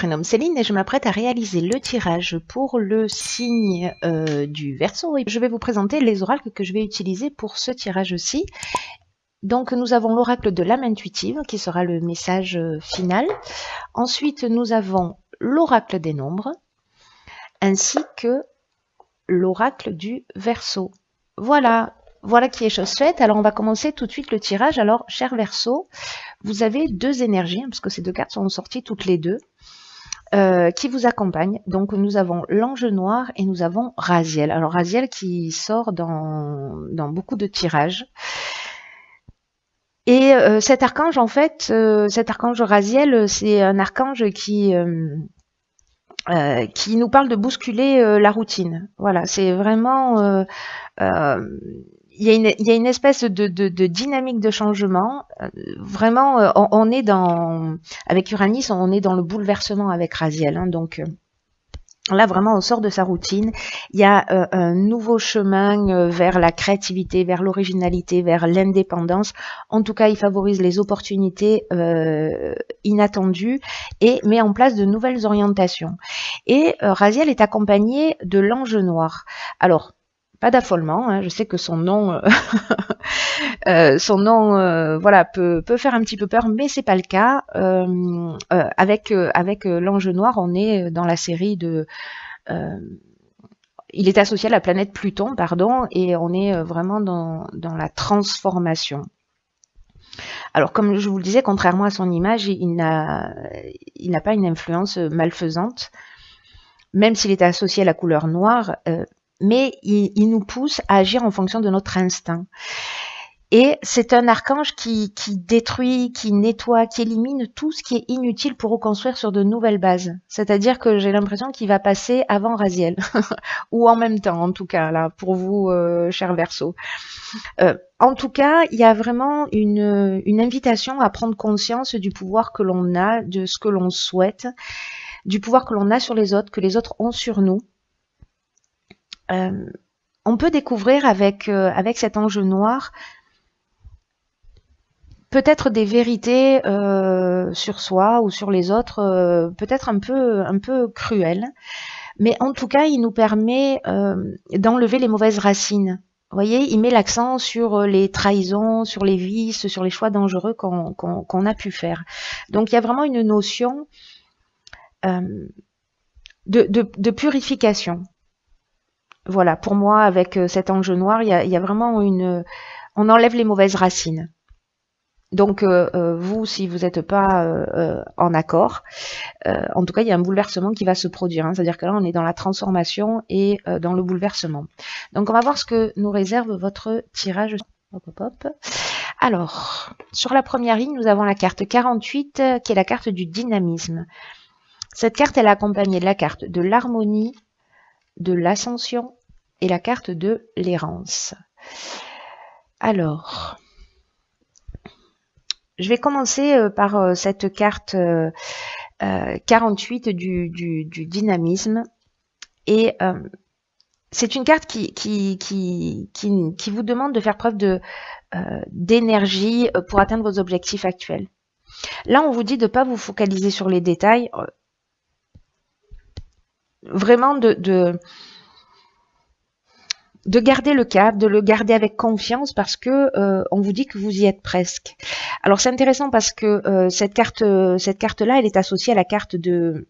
prénomme Céline et je m'apprête à réaliser le tirage pour le signe du Verseau. Et je vais vous présenter les oracles que je vais utiliser pour ce tirage-ci. Donc nous avons l'oracle de l'âme intuitive qui sera le message final. Ensuite nous avons l'oracle des nombres ainsi que l'oracle du Verseau. Voilà qui est chose faite. Alors on va commencer tout de suite le tirage. Alors cher Verseau, vous avez deux énergies, parce que ces deux cartes sont sorties toutes les deux, qui vous accompagnent. Donc nous avons l'ange noir et nous avons Raziel. Alors Raziel qui sort dans beaucoup de tirages. Et cet archange, en fait, cet archange Raziel, c'est un archange qui nous parle de bousculer la routine. Voilà, c'est vraiment... il y a une espèce de dynamique de changement. Vraiment, on est dans... Avec Uranus, on est dans le bouleversement avec Raziel. Hein, donc... Là, vraiment, on sort de sa routine. Il y a un nouveau chemin vers la créativité, vers l'originalité, vers l'indépendance. En tout cas, il favorise les opportunités inattendues et met en place de nouvelles orientations. Et Raziel est accompagné de l'ange noir. Alors, pas d'affolement, hein, je sais que son nom, voilà, peut faire un petit peu peur, mais c'est pas le cas. Avec l'ange noir, on est dans la série de... il est associé à la planète Pluton, pardon, et on est vraiment dans la transformation. Alors, comme je vous le disais, contrairement à son image, il n'a pas une influence malfaisante, même s'il est associé à la couleur noire, mais il nous pousse à agir en fonction de notre instinct. Et c'est un archange qui détruit, qui nettoie, qui élimine tout ce qui est inutile pour reconstruire sur de nouvelles bases. C'est-à-dire que j'ai l'impression qu'il va passer avant Raziel, ou en même temps, en tout cas, là, pour vous, cher Verseau. En tout cas, il y a vraiment une invitation à prendre conscience du pouvoir que l'on a, de ce que l'on souhaite, du pouvoir que l'on a sur les autres, que les autres ont sur nous. On peut découvrir avec cet ange noir peut-être des vérités sur soi ou sur les autres, peut-être un peu cruelles, mais en tout cas, il nous permet d'enlever les mauvaises racines. Vous voyez, il met l'accent sur les trahisons, sur les vices, sur les choix dangereux qu'on a pu faire. Donc, il y a vraiment une notion de purification. Voilà, pour moi, avec cet ange noir, il y a vraiment on enlève les mauvaises racines. Donc, vous, si vous n'êtes pas en accord, en tout cas, il y a un bouleversement qui va se produire. Hein, c'est-à-dire que là, on est dans la transformation et dans le bouleversement. Donc, on va voir ce que nous réserve votre tirage. Hop, hop, hop. Alors, sur la première ligne, nous avons la carte 48, qui est la carte du dynamisme. Cette carte, elle est accompagnée de la carte de l'harmonie, de l'ascension et la carte de l'errance. Alors, je vais commencer par cette carte 48 du dynamisme. Et c'est une carte qui vous demande de faire preuve d'énergie pour atteindre vos objectifs actuels. Là, on vous dit de ne pas vous focaliser sur les détails. Vraiment de garder le cap, de le garder avec confiance parce que on vous dit que vous y êtes presque. Alors c'est intéressant parce que cette carte-là, elle est associée à la carte de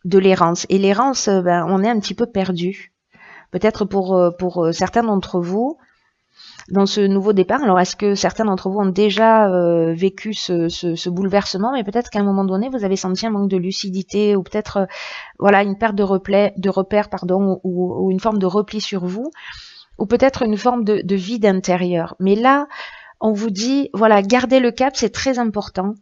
l'errance. Et l'errance, on est un petit peu perdu. Peut-être pour certains d'entre vous, dans ce nouveau départ. Alors, est-ce que certains d'entre vous ont déjà vécu ce bouleversement, mais peut-être qu'à un moment donné, vous avez senti un manque de lucidité ou peut-être voilà une perte de repères, pardon, ou une forme de repli sur vous, ou peut-être une forme de vide intérieur. Mais là, on vous dit, voilà, gardez le cap, c'est très important.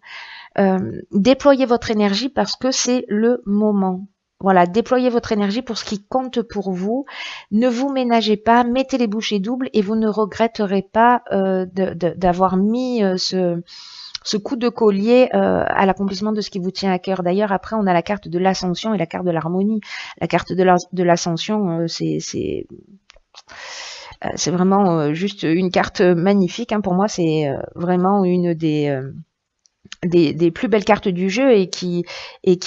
Déployez votre énergie parce que c'est le moment. Voilà, déployez votre énergie pour ce qui compte pour vous. Ne vous ménagez pas, mettez les bouchées doubles et vous ne regretterez pas d'avoir mis ce coup de collier à l'accomplissement de ce qui vous tient à cœur. D'ailleurs, après, on a la carte de l'ascension et la carte de l'harmonie. La carte de l'ascension, c'est vraiment juste une carte magnifique. Hein. Pour moi, c'est vraiment une des des plus belles cartes du jeu et qui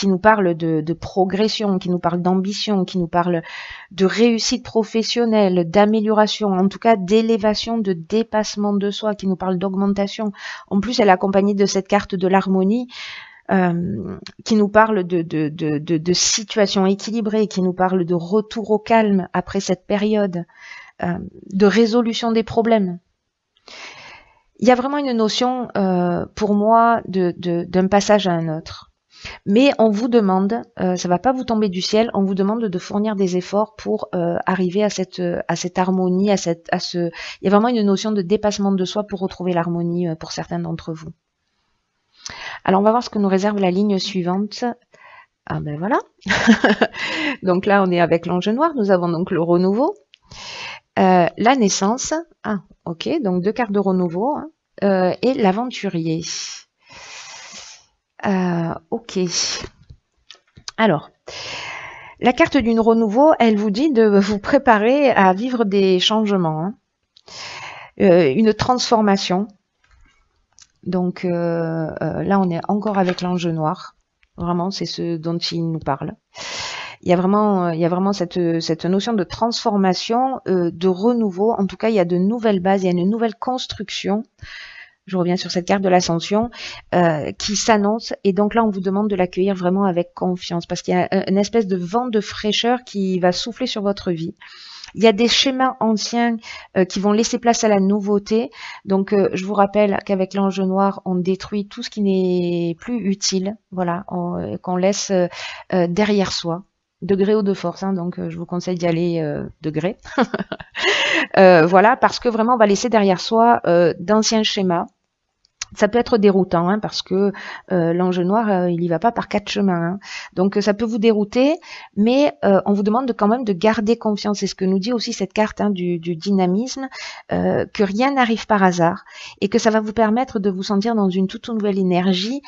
nous parle de progression, qui nous parle d'ambition, qui nous parle de réussite professionnelle, d'amélioration, en tout cas d'élévation, de dépassement de soi, qui nous parle d'augmentation. En plus, elle est accompagnée de cette carte de l'harmonie qui nous parle de situation équilibrée, qui nous parle de retour au calme après cette période, de résolution des problèmes. Il y a vraiment une notion, pour moi, d'un passage à un autre. Mais on vous demande, ça va pas vous tomber du ciel, on vous demande de fournir des efforts pour arriver à cette harmonie, il y a vraiment une notion de dépassement de soi pour retrouver l'harmonie pour certains d'entre vous. Alors on va voir ce que nous réserve la ligne suivante. Ah ben voilà. Donc là on est avec l'ange noir, nous avons donc le renouveau. La naissance, ah ok, donc 2 cartes de renouveau, hein, et l'aventurier. Ok. Alors, la carte du renouveau, elle vous dit de vous préparer à vivre des changements, hein, une transformation. Donc là, on est encore avec l'ange noir. Vraiment, c'est ce dont il nous parle. Il y a vraiment cette notion de transformation, de renouveau. En tout cas, il y a de nouvelles bases, il y a une nouvelle construction. Je reviens sur cette carte de l'ascension qui s'annonce. Et donc là, on vous demande de l'accueillir vraiment avec confiance parce qu'il y a une espèce de vent de fraîcheur qui va souffler sur votre vie. Il y a des schémas anciens qui vont laisser place à la nouveauté. Donc, je vous rappelle qu'avec l'ange noir, on détruit tout ce qui n'est plus utile, voilà, qu'on laisse derrière soi, de gré ou de force. Hein, donc, je vous conseille d'y aller de gré. Voilà, parce que vraiment, on va laisser derrière soi d'anciens schémas. Ça peut être déroutant, hein, parce que l'ange noir, il y va pas par 4 chemins. Hein. Donc ça peut vous dérouter, mais on vous demande quand même de garder confiance. C'est ce que nous dit aussi cette carte, hein, du dynamisme, que rien n'arrive par hasard et que ça va vous permettre de vous sentir dans une toute nouvelle énergie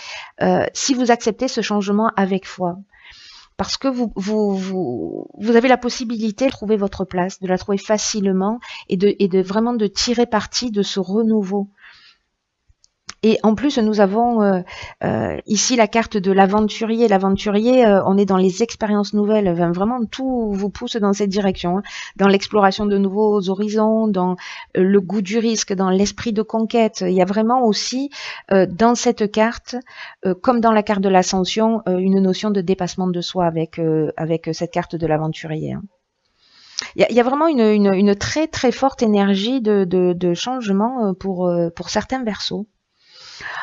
si vous acceptez ce changement avec foi. Parce que vous avez la possibilité de trouver votre place, de la trouver facilement et de vraiment de tirer parti de ce renouveau. Et en plus, nous avons ici la carte de l'aventurier. L'aventurier, on est dans les expériences nouvelles. Enfin, vraiment, tout vous pousse dans cette direction. Hein. Dans l'exploration de nouveaux horizons, dans le goût du risque, dans l'esprit de conquête. Il y a vraiment aussi, dans cette carte, comme dans la carte de l'ascension, une notion de dépassement de soi avec cette carte de l'aventurier. Hein. Il y a vraiment une très très forte énergie de changement pour certains Verseaux.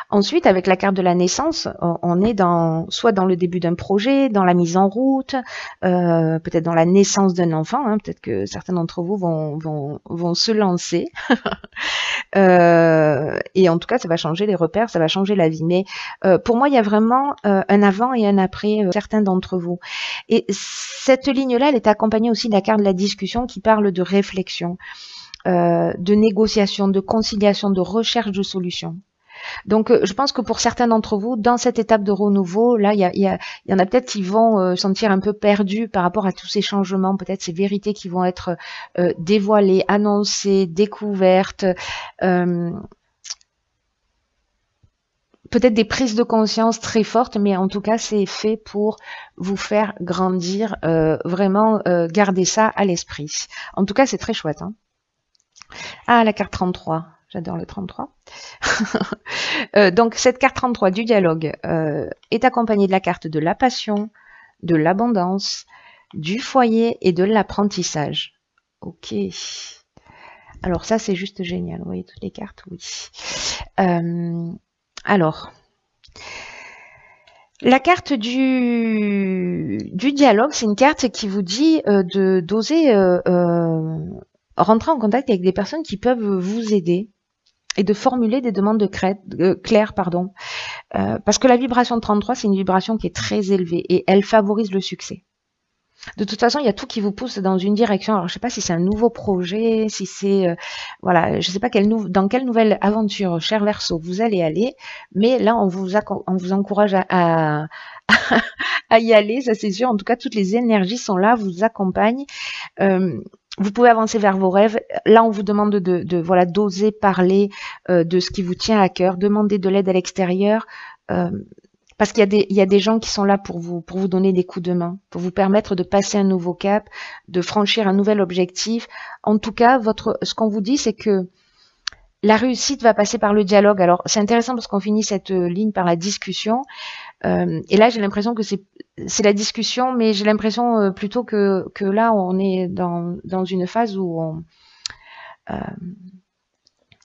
Ensuite, avec la carte de la naissance, on est soit dans le début d'un projet, dans la mise en route, peut-être dans la naissance d'un enfant. Hein, peut-être que certains d'entre vous vont se lancer. Et en tout cas, ça va changer les repères, ça va changer la vie. Mais pour moi, il y a vraiment un avant et un après certains d'entre vous. Et cette ligne-là, elle est accompagnée aussi de la carte de la discussion qui parle de réflexion, de négociation, de conciliation, de recherche de solutions. Donc, je pense que pour certains d'entre vous, dans cette étape de renouveau, là, il y en a peut-être qui vont sentir un peu perdus par rapport à tous ces changements, peut-être ces vérités qui vont être dévoilées, annoncées, découvertes, peut-être des prises de conscience très fortes, mais en tout cas, c'est fait pour vous faire grandir, vraiment garder ça à l'esprit. En tout cas, c'est très chouette. Hein. Ah, la carte 33. J'adore le 33. Donc, cette carte 33 du dialogue est accompagnée de la carte de la passion, de l'abondance, du foyer et de l'apprentissage. Ok. Alors, ça, c'est juste génial. Vous voyez toutes les cartes? Oui. Alors, la carte du dialogue, c'est une carte qui vous dit d'oser rentrer en contact avec des personnes qui peuvent vous aider et de formuler des demandes claires, pardon. Parce que la vibration de 33, c'est une vibration qui est très élevée et elle favorise le succès. De toute façon, il y a tout qui vous pousse dans une direction. Alors, je ne sais pas si c'est un nouveau projet, si c'est... voilà, je ne sais pas dans quelle nouvelle aventure, cher Verseau, vous allez aller. Mais là, on vous encourage à y aller, ça c'est sûr. En tout cas, toutes les énergies sont là, vous accompagnent. Vous pouvez avancer vers vos rêves. Là, on vous demande d'oser parler de ce qui vous tient à cœur, demander de l'aide à l'extérieur, parce qu'il y a des gens qui sont là pour vous donner des coups de main, pour vous permettre de passer un nouveau cap, de franchir un nouvel objectif. En tout cas, ce qu'on vous dit, c'est que la réussite va passer par le dialogue. Alors, c'est intéressant parce qu'on finit cette ligne par la discussion. Et là, j'ai l'impression que c'est la discussion, mais j'ai l'impression plutôt que là, on est dans une phase où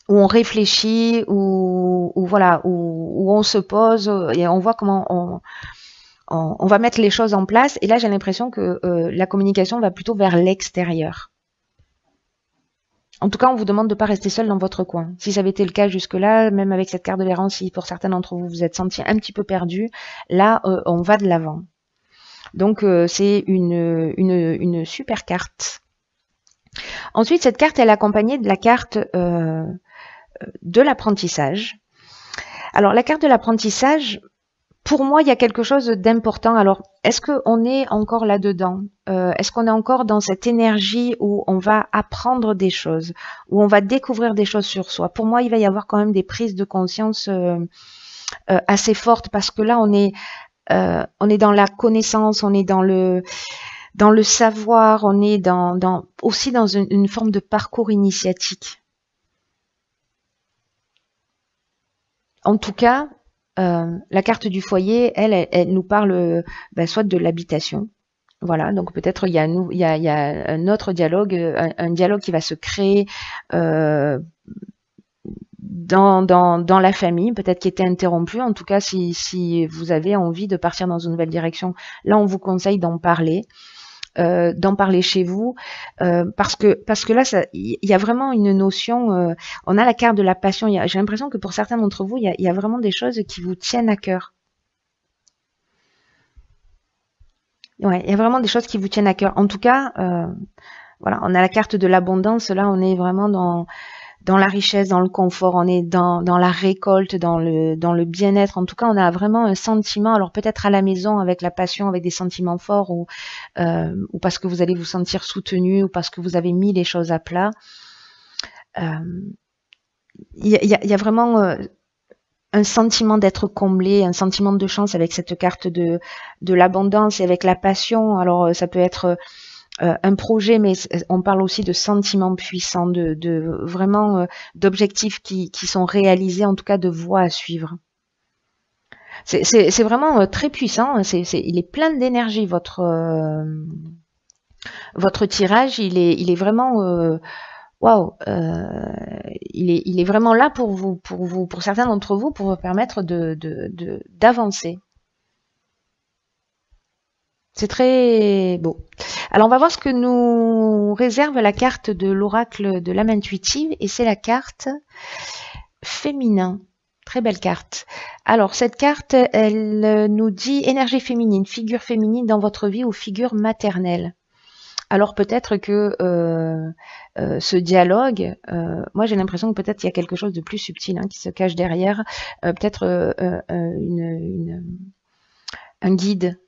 on réfléchit, où voilà, où on se pose et on voit comment on va mettre les choses en place. Et là, j'ai l'impression que la communication va plutôt vers l'extérieur. En tout cas, on vous demande de ne pas rester seul dans votre coin. Si ça avait été le cas jusque-là, même avec cette carte de l'errance, si pour certains d'entre vous vous êtes senti un petit peu perdu, là, on va de l'avant. Donc, c'est une super carte. Ensuite, cette carte, elle est accompagnée de la carte de l'apprentissage. Alors, la carte de l'apprentissage, pour moi, il y a quelque chose d'important. Alors, est-ce qu'on est encore là-dedans? Est-ce qu'on est encore dans cette énergie où on va apprendre des choses, où on va découvrir des choses sur soi? Pour moi, il va y avoir quand même des prises de conscience assez fortes parce que là, on est dans la connaissance, on est dans le savoir, on est aussi dans une forme de parcours initiatique. En tout cas, la carte du foyer, elle nous parle soit de l'habitation. Voilà, donc peut-être il y a un autre dialogue, un dialogue qui va se créer dans la famille, peut-être qui était interrompu. En tout cas, si vous avez envie de partir dans une nouvelle direction, là, on vous conseille d'en parler chez vous, parce que là, il y a vraiment une notion. On a la carte de la passion. J'ai l'impression que pour certains d'entre vous, il y a vraiment des choses qui vous tiennent à cœur. Ouais, il y a vraiment des choses qui vous tiennent à cœur. En tout cas, voilà, on a la carte de l'abondance. Là, on est vraiment dans la richesse, dans le confort, on est dans la récolte, dans le bien-être. En tout cas, on a vraiment un sentiment, alors peut-être à la maison avec la passion, avec des sentiments forts, ou parce que vous allez vous sentir soutenu, ou parce que vous avez mis les choses à plat. Il y a vraiment un sentiment d'être comblé, un sentiment de chance avec cette carte de l'abondance et avec la passion. Alors ça peut être un projet, mais on parle aussi de sentiments puissants, de vraiment d'objectifs qui sont réalisés, en tout cas de voies à suivre. C'est vraiment très puissant. Il est plein d'énergie. Votre tirage, il est vraiment waouh. Il est vraiment là pour vous, pour certains d'entre vous, pour vous permettre d'avancer. C'est très beau. Alors, on va voir ce que nous réserve la carte de l'oracle de l'âme intuitive, et c'est la carte féminin. Très belle carte. Alors, cette carte, elle nous dit énergie féminine, figure féminine dans votre vie ou figure maternelle. Alors, peut-être que ce dialogue, moi j'ai l'impression que peut-être il y a quelque chose de plus subtil qui se cache derrière, peut-être un guide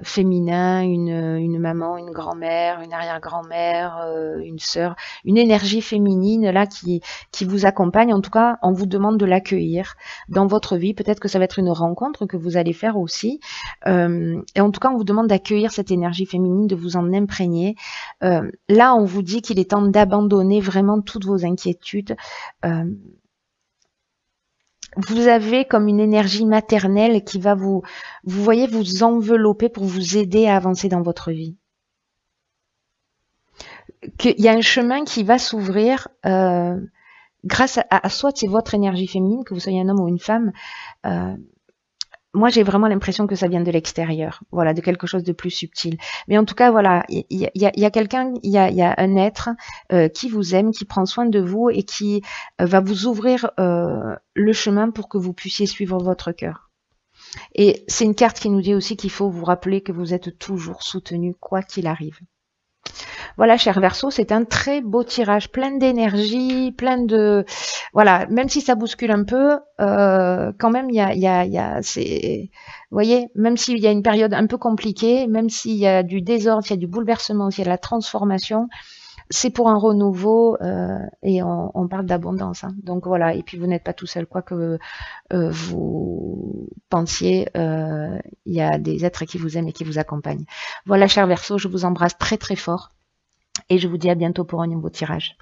féminin, une maman, une grand-mère, une arrière-grand-mère, une sœur, une énergie féminine là qui vous accompagne. En tout cas, on vous demande de l'accueillir dans votre vie. Peut-être que ça va être une rencontre que vous allez faire aussi. Et en tout cas, on vous demande d'accueillir cette énergie féminine, de vous en imprégner. Là, on vous dit qu'il est temps d'abandonner vraiment toutes vos inquiétudes. Vous avez comme une énergie maternelle qui va vous voyez, vous envelopper pour vous aider à avancer dans votre vie. Il y a un chemin qui va s'ouvrir grâce à soit c'est votre énergie féminine, que vous soyez un homme ou une femme. Moi, j'ai vraiment l'impression que ça vient de l'extérieur, voilà, de quelque chose de plus subtil. Mais en tout cas, voilà, il y a quelqu'un, il y a un être qui vous aime, qui prend soin de vous et qui va vous ouvrir le chemin pour que vous puissiez suivre votre cœur. Et c'est une carte qui nous dit aussi qu'il faut vous rappeler que vous êtes toujours soutenu, quoi qu'il arrive. Voilà, cher Verseau, c'est un très beau tirage, plein d'énergie, plein de... Voilà, même si ça bouscule un peu, quand même, il y a vous voyez, même s'il y a une période un peu compliquée, même s'il y a du désordre, s'il y a du bouleversement, s'il y a de la transformation, C'est pour un renouveau et on parle d'abondance. Hein. Donc voilà, et puis vous n'êtes pas tout seul, quoi que vous pensiez, il y a des êtres qui vous aiment et qui vous accompagnent. Voilà, cher Verseau, je vous embrasse très très fort et je vous dis à bientôt pour un nouveau tirage.